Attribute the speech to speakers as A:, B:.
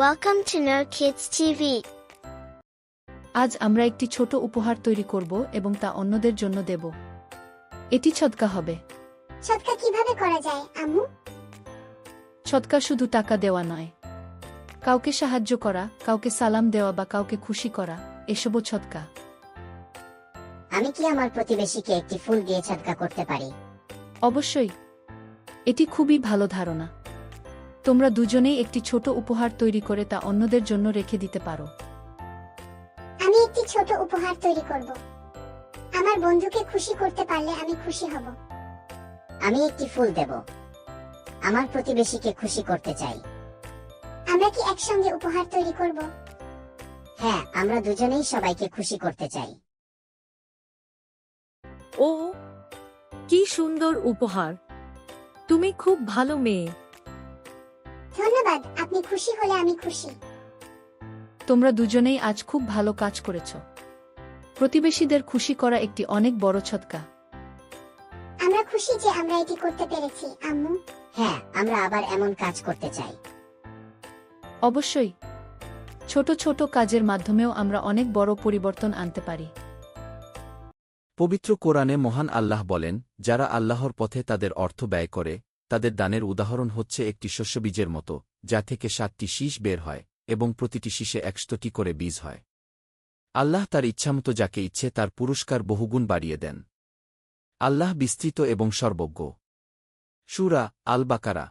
A: Welcome to No Kids TV.
B: আজ আমরা একটি ছোট উপহার তৈরি করব এবং তা অন্যদের জন্য দেব। এটি সদকা হবে।
C: সদকা কিভাবে করা যায় আম্মু?
B: সদকা শুধু টাকা দেওয়া নয়। কাউকে সাহায্য করা, কাউকে সালাম দেওয়া বা কাউকে খুশি করা, এসবও সদকা।
C: আমি কি আমার প্রতিবেশীকে একটি ফুল দিয়ে সদকা করতে পারি?
B: অবশ্যই। এটি খুবই ভালো ধারণা। তোমরা দুজনেই একটি ছোট উপহার তৈরি করে তা অন্যদের জন্য রেখে দিতে পারো।
C: আমি একটি ছোট উপহার তৈরি করব। আমার বন্ধুকে খুশি করতে পারলে আমি খুশি হব। আমি একটি ফুল দেব। আমার প্রতিবেশীকে খুশি করতে চাই। আমরা কি একসঙ্গে উপহার তৈরি করব? হ্যাঁ, আমরা দুজনেই সবাইকে খুশি করতে চাই।
D: ও, কি সুন্দর উপহার! তুমি খুব ভালো মেয়ে।
C: ধন্যবাদ, আপনি খুশি হলে আমি খুশি।
B: তোমরা দুজনেই আজ খুব ভালো কাজ করেছ। প্রতিবেশীদের খুশি করা একটি অনেক বড় সদকা।
C: আমরা খুশি যে আমরা এটি করতে পেরেছি আম্মু। হ্যাঁ, আমরা আবার এমন কাজ করতে চাই।
B: অবশ্যই। ছোট ছোট কাজের মাধ্যমেও আমরা অনেক বড় পরিবর্তন আনতে পারি।
E: পবিত্র কোরআনে মহান আল্লাহ বলেন, যারা আল্লাহর পথে তাদের অর্থ ব্যয় করে, তাদের দানের উদাহরণ হচ্ছে একটি শস্যবীজের মতো, যা থেকে 7টি শীষ বের হয় এবং প্রতিটি শীষে 100টি করে বীজ হয়। আল্লাহ তার ইচ্ছামতো যাকে ইচ্ছে তার পুরস্কার বহুগুণ বাড়িয়ে দেন। আল্লাহ বিস্তৃত এবং সর্বজ্ঞ। সূরা আল বাকারা।